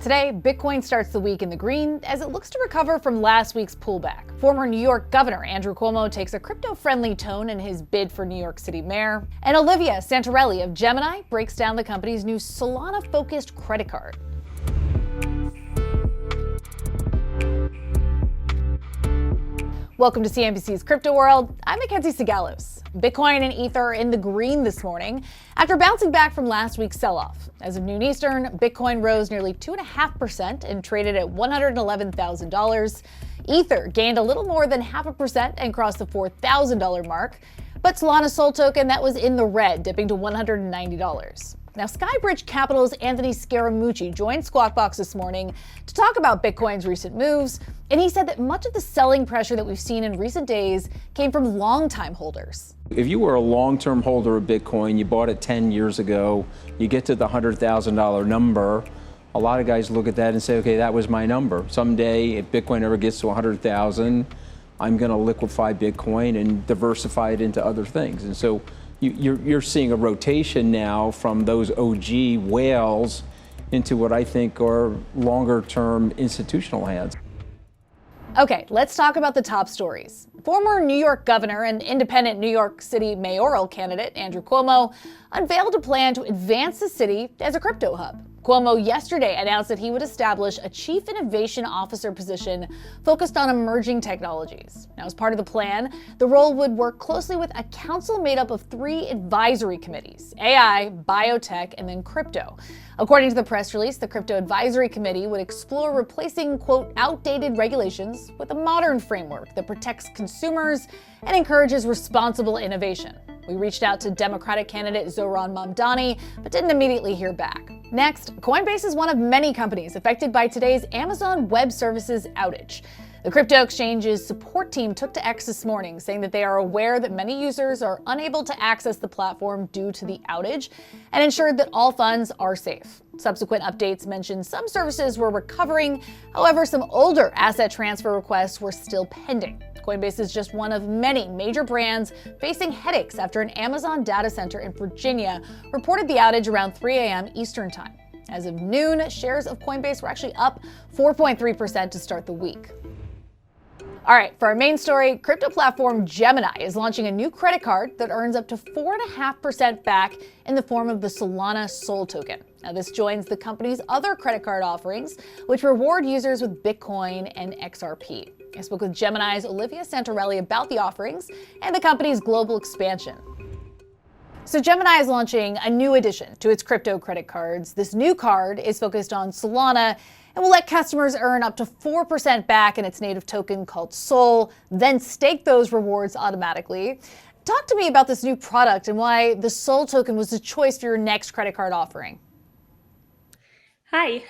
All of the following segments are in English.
Today, Bitcoin starts the week in the green as it looks to recover from last week's pullback. Former New York Governor Andrew Cuomo takes a crypto-friendly tone in his bid for New York City mayor. And Olivia Santarelli of Gemini breaks down the company's new Solana-focused credit card. Welcome to CNBC's Crypto World. I'm Mackenzie Sigalos. Bitcoin and Ether are in the green this morning after bouncing back from last week's sell-off. As of noon Eastern, Bitcoin rose nearly 2.5% and traded at $111,000. Ether gained a little more than 0.5% and crossed the $4,000 mark. But Solana Sol token that was in the red, dipping to $190. Now, Skybridge Capital's Anthony Scaramucci joined Squawk Box this morning to talk about Bitcoin's recent moves, and he said that much of the selling pressure that we've seen in recent days came from longtime holders. If you were a long-term holder of Bitcoin, you bought it 10 years ago, you get to the $100,000 number, a lot of guys look at that and say, okay, that was my number. Someday, if Bitcoin ever gets to 100,000, I'm going to liquefy Bitcoin and diversify it into other things. And so you're seeing a rotation now from those OG whales into what I think are longer-term institutional hands. Okay, let's talk about the top stories. Former New York Governor and independent New York City mayoral candidate Andrew Cuomo unveiled a plan to advance the city as a crypto hub. Cuomo yesterday announced that he would establish a chief innovation officer position focused on emerging technologies. Now, as part of the plan, the role would work closely with a council made up of 3 advisory committees: AI, biotech, and then crypto. According to the press release, the Crypto Advisory Committee would explore replacing, quote, outdated regulations with a modern framework that protects consumers and encourages responsible innovation. We reached out to Democratic candidate Zohran Mamdani, but didn't immediately hear back. Next, Coinbase is one of many companies affected by today's Amazon Web Services outage. The crypto exchange's support team took to X this morning, saying that they are aware that many users are unable to access the platform due to the outage and ensured that all funds are safe. Subsequent updates mentioned some services were recovering. However, some older asset transfer requests were still pending. Coinbase is just one of many major brands facing headaches after an Amazon data center in Virginia reported the outage around 3 a.m. Eastern Time. As of noon, shares of Coinbase were actually up 4.3% to start the week. All right, for our main story, crypto platform Gemini is launching a new credit card that earns up to 4.5% back in the form of the Solana Sol token. Now, this joins the company's other credit card offerings, which reward users with Bitcoin and XRP. I spoke with Gemini's Olivia Santarelli about the offerings and the company's global expansion. So Gemini is launching a new addition to its crypto credit cards. This new card is focused on Solana and will let customers earn up to 4% back in its native token called Sol, then stake those rewards automatically. Talk to me about this new product and why the Sol token was the choice for your next credit card offering. Hi.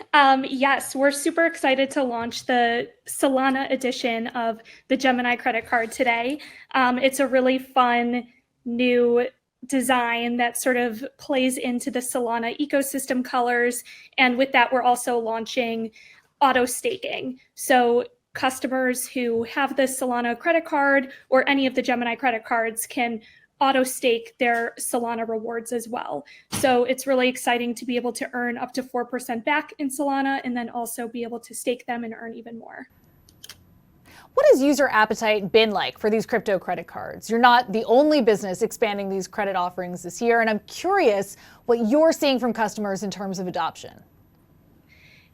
Yes, we're super excited to launch the Solana edition of the Gemini credit card today. It's a really fun new design that sort of plays into the Solana ecosystem colors. And with that, we're also launching auto staking. So customers who have the Solana credit card or any of the Gemini credit cards can auto stake their Solana rewards as well. So it's really exciting to be able to earn up to 4% back in Solana and then also be able to stake them and earn even more. What has user appetite been like for these crypto credit cards? You're not the only business expanding these credit offerings this year, and I'm curious what you're seeing from customers in terms of adoption.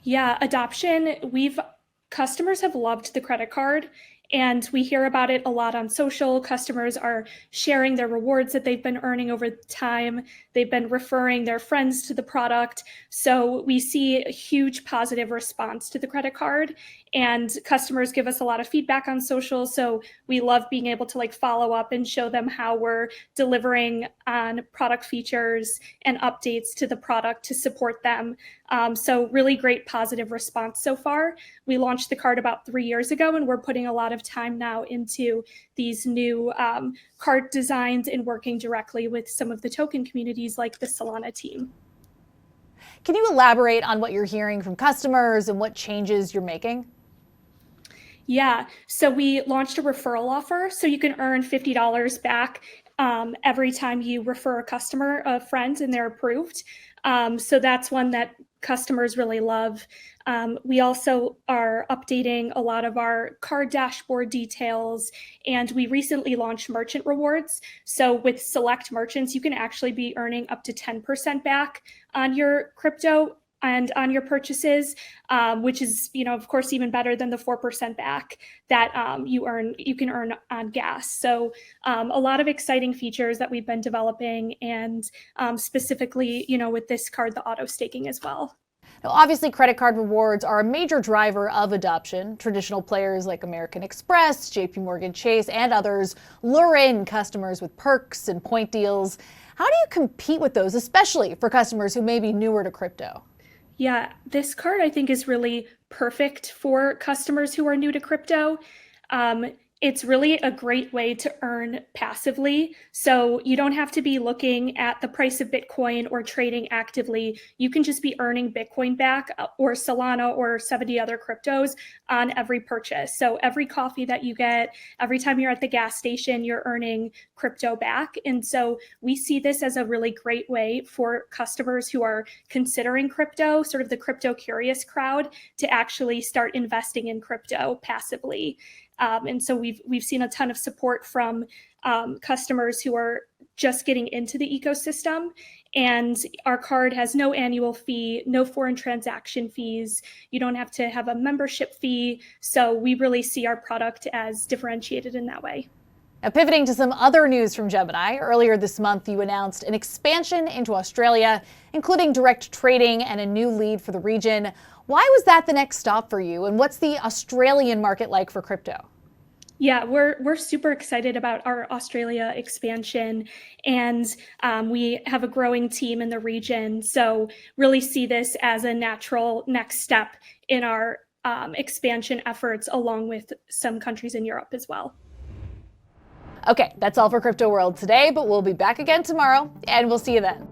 Yeah, adoption, customers have loved the credit card. And we hear about it a lot on social. Customers are sharing their rewards that they've been earning over time. They've been referring their friends to the product. So we see a huge positive response to the credit card. And customers give us a lot of feedback on social. So we love being able to follow up and show them how we're delivering on product features and updates to the product to support them. So really great positive response so far. We launched the card about 3 years ago, and we're putting a lot of time now into these new card designs and working directly with some of the token communities like the Solana team. Can you elaborate on what you're hearing from customers and what changes you're making? Yeah, so we launched a referral offer, so you can earn $50 back every time you refer a friend, and they're approved. So that's one that customers really love. We also are updating a lot of our card dashboard details, and we recently launched merchant rewards. So with select merchants, you can actually be earning up to 10% back on your crypto and on your purchases, which is, of course, even better than the 4% back that you can earn on gas. So a lot of exciting features that we've been developing, and specifically, with this card, the auto staking as well. Now, obviously, credit card rewards are a major driver of adoption. Traditional players like American Express, JPMorgan Chase, and others lure in customers with perks and point deals. How do you compete with those, especially for customers who may be newer to crypto? Yeah, this card I think is really perfect for customers who are new to crypto. It's really a great way to earn passively. So you don't have to be looking at the price of Bitcoin or trading actively. You can just be earning Bitcoin back or Solana or 70 other cryptos on every purchase. So every coffee that you get, every time you're at the gas station, you're earning crypto back. And so we see this as a really great way for customers who are considering crypto, sort of the crypto curious crowd, to actually start investing in crypto passively. And so we've seen a ton of support from customers who are just getting into the ecosystem. And our card has no annual fee, no foreign transaction fees. You don't have to have a membership fee. So we really see our product as differentiated in that way. Now, pivoting to some other news from Gemini, earlier this month you announced an expansion into Australia, including direct trading and a new lead for the region. Why was that the next stop for you, and what's the Australian market like for crypto? Yeah, we're super excited about our Australia expansion, and we have a growing team in the region. So really see this as a natural next step in our expansion efforts, along with some countries in Europe as well. Okay, that's all for Crypto World today, but we'll be back again tomorrow, and we'll see you then.